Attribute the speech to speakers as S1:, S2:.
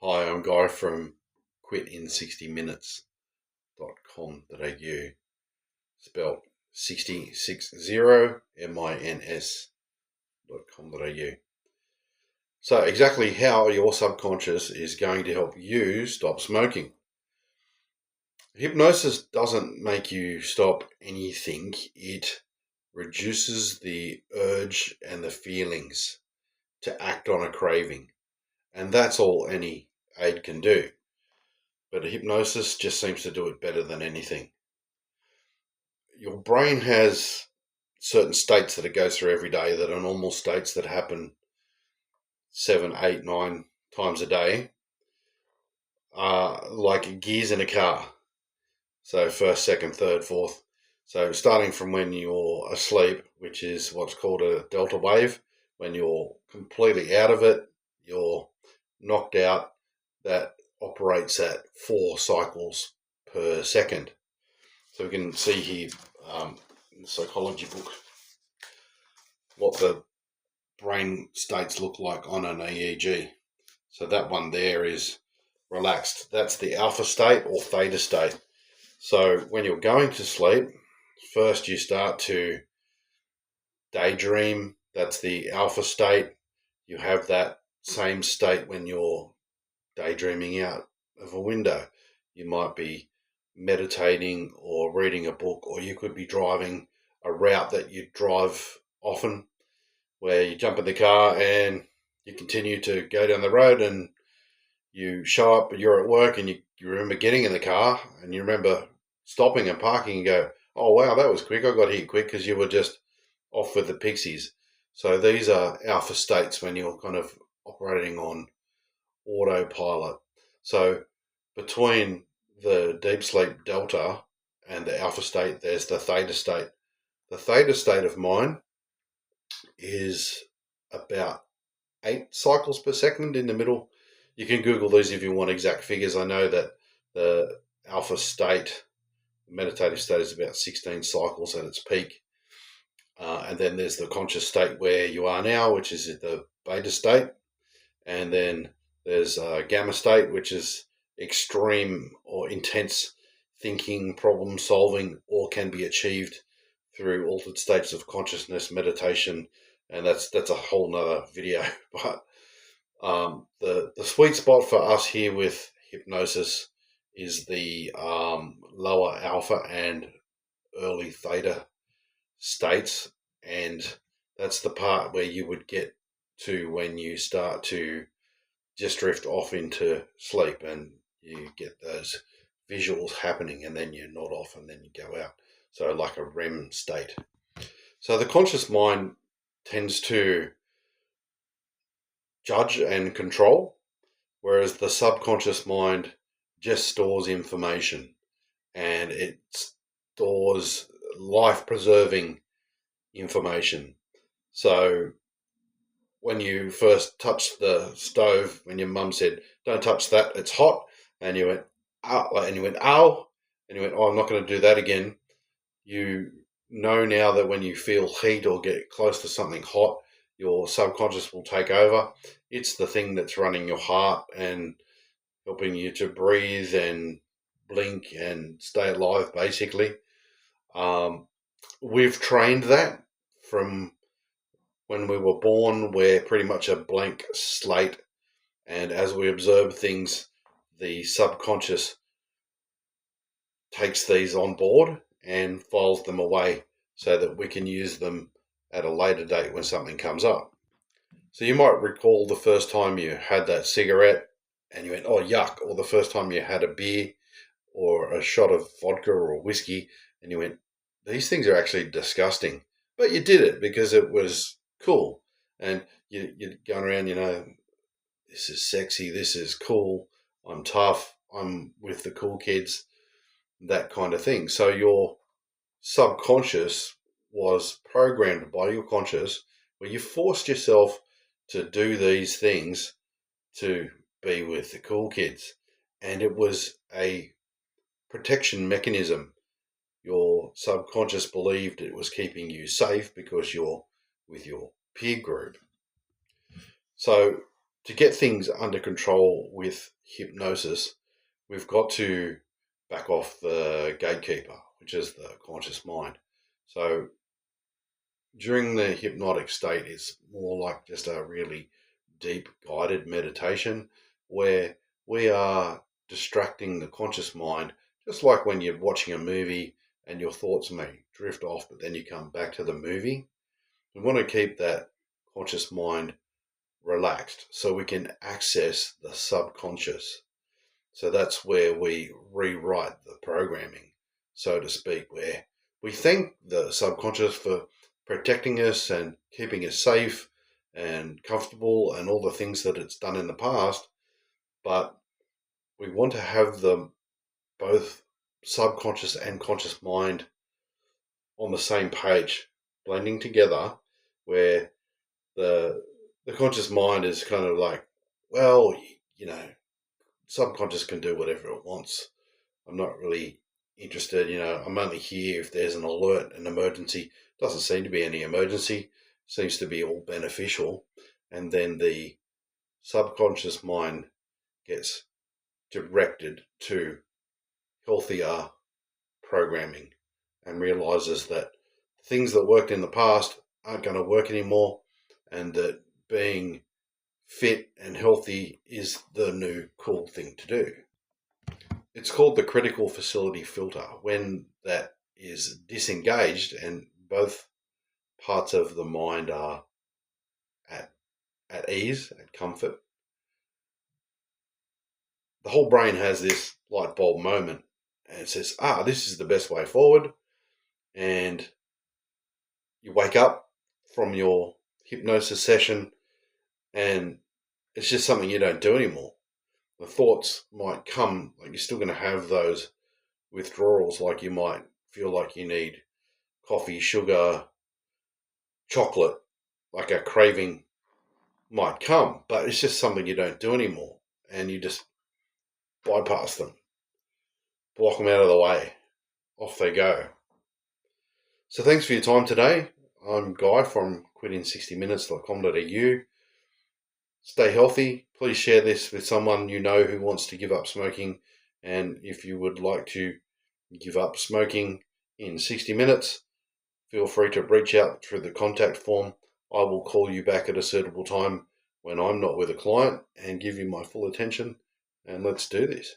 S1: Hi, I'm Guy from quitin60minutes.com.au, spelled 6060mins.com.au. So exactly how your subconscious is going to help you stop smoking. Hypnosis doesn't make you stop anything. It reduces the urge and the feelings to act on a craving. And that's all any aid can do. But hypnosis just seems to do it better than anything. Your brain has certain states that it goes through every day that are normal states that happen 7, 8, 9 times a day, like gears in a car. So first, second, third, fourth. So starting from when you're asleep, which is what's called a delta wave, when you're completely out of it, you're knocked out, that operates at 4 cycles per second. So we can see here in the psychology book what the brain states look like on an EEG. So that one there is relaxed. That's the alpha state or theta state. So when you're going to sleep, first you start to daydream. That's the alpha state. You have that same state when you're daydreaming out of a window. You might be meditating or reading a book, or you could be driving a route that you drive often, where you jump in the car and you continue to go down the road, and you show up, you're at work, and you remember getting in the car, and you remember stopping and parking and go, oh wow, that was quick, I got here quick, because you were just off with the pixies. So these are alpha states when you're kind of operating on autopilot. So between the deep sleep delta and the alpha state, there's the theta state. The theta state of mind is about 8 cycles per second in the middle. You can Google these if you want exact figures. I know that the alpha state, meditative state, is about 16 cycles at its peak. And then there's the conscious state where you are now, which is the beta state. And then there's gamma state, which is extreme or intense thinking, problem solving, or can be achieved through altered states of consciousness, meditation, and that's a whole nother video. But the sweet spot for us here with hypnosis is the lower alpha and early theta states, and that's the part where you would get to when you start to just drift off into sleep and you get those visuals happening, and then you nod off and then you go out. So like a REM state. So the conscious mind tends to judge and control, whereas the subconscious mind just stores information, and it stores life-preserving information. So when you first touched the stove, when your mum said, "Don't touch that, it's hot," and you went, "Ow," and you went, "Ow," and you went, "Oh, I'm not going to do that again." You know now that when you feel heat or get close to something hot, your subconscious will take over. It's the thing that's running your heart and helping you to breathe and blink and stay alive, basically. We've trained that from when we were born. We're pretty much a blank slate, and as we observe things, the subconscious takes these on board and files them away so that we can use them at a later date when something comes up. So you might recall the first time you had that cigarette and you went, oh, yuck, or the first time you had a beer or a shot of vodka or whiskey and you went, these things are actually disgusting. But you did it because it was cool. And you're going around, this is sexy, this is cool, I'm tough, I'm with the cool kids, that kind of thing. So your subconscious was programmed by your conscious, where you forced yourself to do these things to be with the cool kids. And it was a protection mechanism. Your subconscious believed it was keeping you safe because you're with your peer group. So to get things under control with hypnosis, we've got to back off the gatekeeper, which is the conscious mind. So during the hypnotic state, it's more like just a really deep guided meditation where we are distracting the conscious mind, just like when you're watching a movie and your thoughts may drift off, but then you come back to the movie. We want to keep that conscious mind relaxed so we can access the subconscious. So that's where we rewrite the programming, so to speak, where we thank the subconscious for protecting us and keeping us safe and comfortable and all the things that it's done in the past. But we want to have them both subconscious and conscious mind on the same page, blending together, where the conscious mind is kind of like, well, subconscious can do whatever it wants. I'm not really interested. I'm only here if there's an alert, an emergency. Doesn't seem to be any emergency. Seems to be all beneficial. And then the subconscious mind gets directed to healthier programming and realizes that things that worked in the past aren't going to work anymore, and that being fit and healthy is the new cool thing to do. It's called the critical facility filter. When that is disengaged and both parts of the mind are at ease, at comfort, the whole brain has this light bulb moment and it says, this is the best way forward. And you wake up from your hypnosis session and it's just something you don't do anymore. The thoughts might come, like you're still going to have those withdrawals, like you might feel like you need coffee, sugar, chocolate, like a craving might come, but it's just something you don't do anymore, and you just bypass them, block them out of the way, off they go. So thanks for your time today. I'm Guy from quitting60minutes.com.au. Stay healthy. Please share this with someone you know who wants to give up smoking. And if you would like to give up smoking in 60 minutes, feel free to reach out through the contact form. I will call you back at a suitable time when I'm not with a client and give you my full attention. And let's do this.